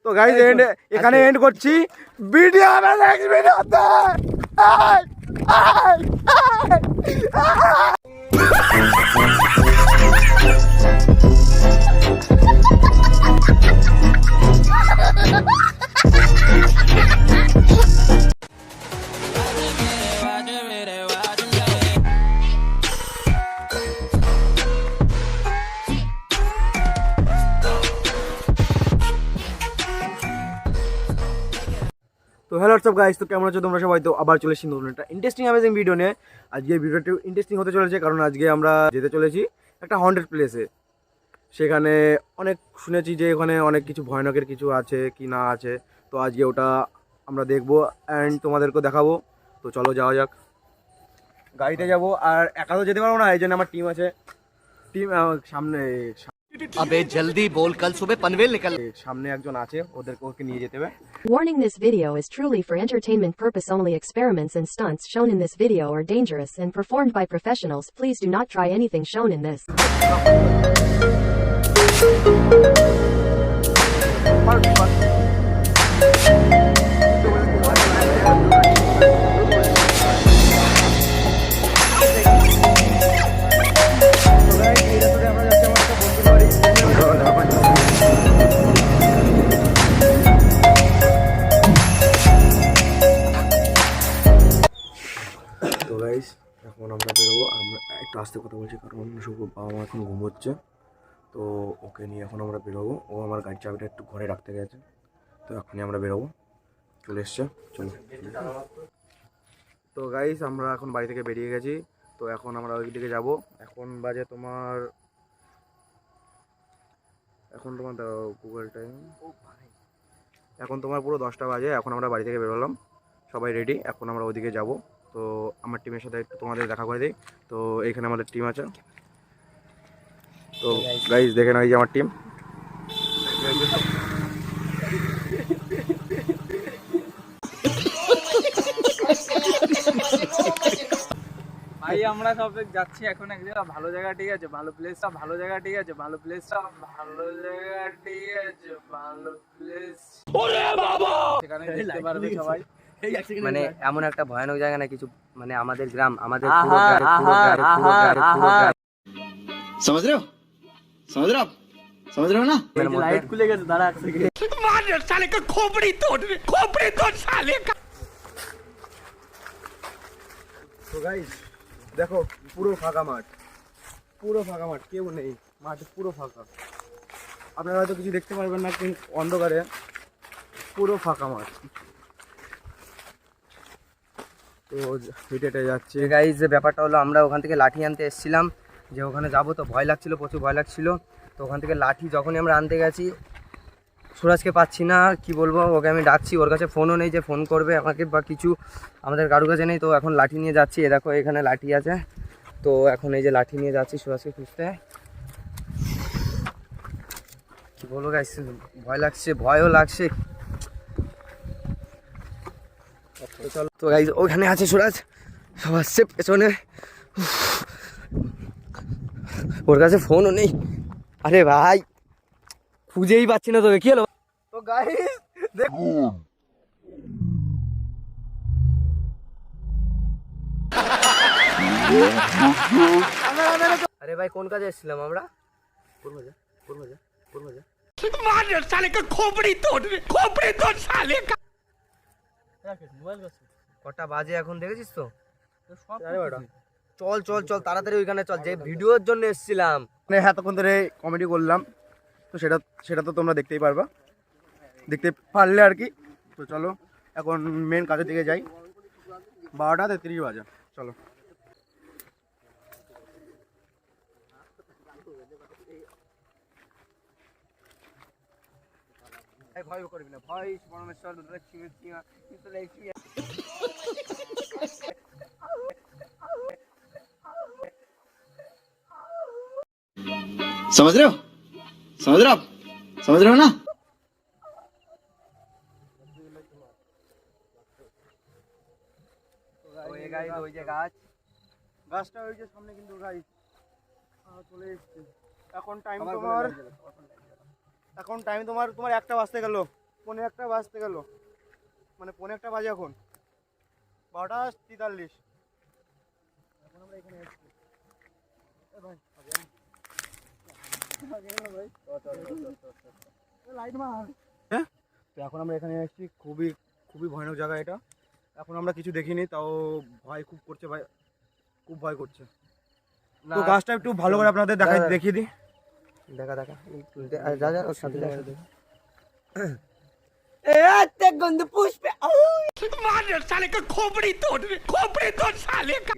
তো গাইস এখানে এন্ড করছি ভিডিও। আমরা নেক্সট ভিডিওতে তো হ্যালো হোয়াটসঅ্যাপ গাইস, তো কেমন আছো তোমরা সবাই? তো আবার চলে এসেছি নতুন একটা ইন্টারেস্টিং অ্যামেজিং ভিডিও নিয়ে। আজকে ভিডিওটি ইন্টারেস্টিং হতে চলেছে কারণ আজকে আমরা যেতে চলেছি একটা হন্টেড প্লেসে। সেখানে অনেক শুনেছি যে ওখানে অনেক কিছু ভয়ানকের কিছু আছে কি না আছে, তো আজকে ওটা আমরা দেখবো অ্যান্ড তোমাদেরকেও দেখাবো। তো চলো যাওয়া যাক, গাড়িতে যাব। আর একা তো যেতে পারবো না, এই জন্য আমার টিম আছে। টিম সামনে अबे जल्दी बोल, कल सुबह पनवेल निकल। সামনে একজন আছে, ওকে নিয়ে যেতে হবে। Warning: this video is truly for entertainment purpose only. Experiments and stunts shown in this video are dangerous and performed by professionals. Please do not try anything shown in this. তো গাইস এখন আমরা বেরোবো। আমরা একটু আস্তে কথা বলছি কারণ শুভ বাবা মা এখন ঘুমোচ্ছে। তো ওকে নিয়ে এখন আমরা বেরোবো। ও আমার গাড়ির চাবিটা একটু ঘরে রাখতে গেছে, তো এখনই আমরা বেরোবো। চলে এসছে, চলো। তো গাইস আমরা এখন বাড়ি থেকে বেরিয়ে গেছি। তো এখন আমরা ওই দিকে যাবো। এখন বাজে তোমার গুগল টাইম, এখন তোমার পুরো 10টা বাজে। এখন আমরা বাড়ি থেকে বেরোলাম, সবাই রেডি। এখন আমরা ওইদিকে যাব। তো আমার টিমের সাথে একটু তোমাদের দেখা করে দিই। তো এইখানে আমাদের টিম আছে। তো গাইস দেখে নাও, এই যে আমার টিম। ভাই আমরা সব যাচ্ছি এখন এক জায়গা ভালো জায়গা, ঠিক আছে? ভালো প্লেসটা ভালো জায়গা, ঠিক আছে? ভালো প্লেসটা ভালো জায়গা, ঠিক আছে? ভালো প্লেস, ওরে বাবা, সেখানে দেখতে পারবে সবাই। মানে এমন একটা ভয়ানক জায়গা না কিছু, মানে আমাদের গ্রাম, আমাদের समझ रहे हो आप समझ रहे हो ना। লাইট খুলে গেছে, দাঁড়া এক সেকেন্ড। মার সালে কা खोपड़ी तोड़ साले का। তো গাইস দেখো পুরো ফাঁকা মাঠ, কেউ নেই, মাঠ পুরো ফাঁকা। আপনারা হয়তো কিছু দেখতে পারবেন না কিন্তু অন্ধকারে পুরো ফাঁকা মাঠ। তো হেঁটে হেঁটে যাচ্ছে গাইজ। যে ব্যাপারটা হলো, আমরা ওখান থেকে লাঠি আনতে এসেছিলাম, যে ওখানে যাবো, তো ভয় লাগছিল, প্রচুর ভয় লাগছিল। তো ওখান থেকে লাঠি যখনই আমরা আনতে গেছি, সুরাজকে পাচ্ছি না, কি বলবো, ওকে আমি ডাকছি, ওর কাছে ফোনও নেই যে ফোন করবে আমাকে বা কিছু, আমাদের কারোর কাছে নেই। তো এখন লাঠি নিয়ে যাচ্ছি, এ দেখো এখানে লাঠি আছে। তো এখন এই যে লাঠি নিয়ে যাচ্ছি সুরাজকে খুঁজতে। কি বলবো গাইস, ভয় লাগছে, ভয়ও লাগছে। চলো তো গাইস, ওখানে আছে সুরাজ, সব আসছে পেছনে, ওর কাছে ফোনও নেই। আরে ভাই খুঁজেই পাচ্ছি না তোকে, কি হলো? তো গাইস দেখুন আরে ভাই কোন কাজে এসেছিলাম আমরা? কটা বাজে এখন দেখেছিস তো? চল চল চল তাড়াতাড়ি ওইখানে চল, যে ভিডিওর জন্য এসেছিলাম। মানে এতক্ষণ ধরে কমেডি করলাম, তো সেটা তো তোমরা দেখতেই পারলে আর কি। তো চলো এখন মেন কাজের দিকে যাই। 12:33 বাজে, চলো। ভয় করবি না, ভয় পরমেশ্বর समझ रहे हो आप समझ रहे हो ना। ওই যে গাছটা ওই যে সামনে কিন্তু গাইস চলে এসেছে। এখন টাইম তোমার 1টা বাজতে গেল। 1:45 বাজতে গেল, মানে 1:45 বাজে এখন, 12:43। এখন আমরা এখানে এসেছি। হ্যাঁ, তো এখন আমরা এখানে এসেছি, খুবই খুবই ভয়ানক জায়গা এটা। এখন আমরা কিছু দেখিনি, তাও ভয় খুব করছে ভাই, খুব ভয় করছে। তো গাছটা একটু ভালো করে আপনাদের দেখিয়ে দিই। দেখা যা যা ওর সাথে দেখা দে। গন্ধ পুষ্পে মার সালে কা খোপড়ি তোড় সালে কা।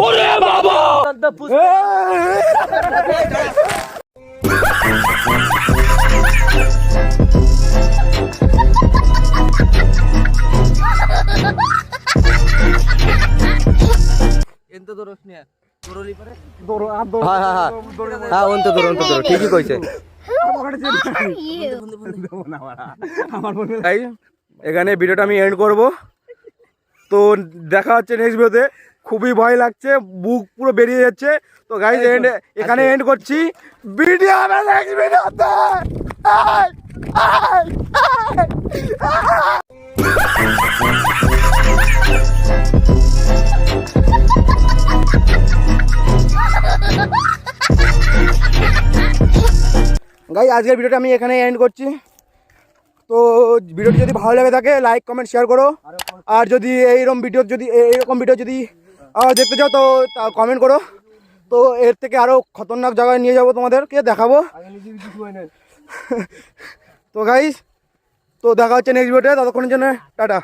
ওরে বাবা গন্ধ পুষ্পে। এন্ত তো রোশনি দৌড়লি পরে হ্যাঁ অন্ত দূর ঠিকই কইছে। এখানে ভিডিওটা আমি এন্ড করব। তো দেখা হচ্ছে নেক্সট ভিডিওতে। খুবই ভয় লাগছে, বুক পুরো বেরিয়ে যাচ্ছে। তো গাইজ এখানে এন্ড করছি ভিডিও। হবে নেক্সট ভিডিওতে। গাইজ আজকের ভিডিওটা আমি এখানে এন্ড করছি। তো ভিডিওটি যদি ভালো লেগে থাকে লাইক কমেন্ট শেয়ার করো। আর যদি এইরকম ভিডিও যদি দেখতে চাও তো কমেন্ট করো। তো এর থেকে আরও খতরনাক জায়গায় নিয়ে যাবো, তোমাদেরকে দেখাবো। তো গাইজ তো দেখা হচ্ছে নেক্সট ভিডিওতে, ততক্ষণের জন্য টাটা।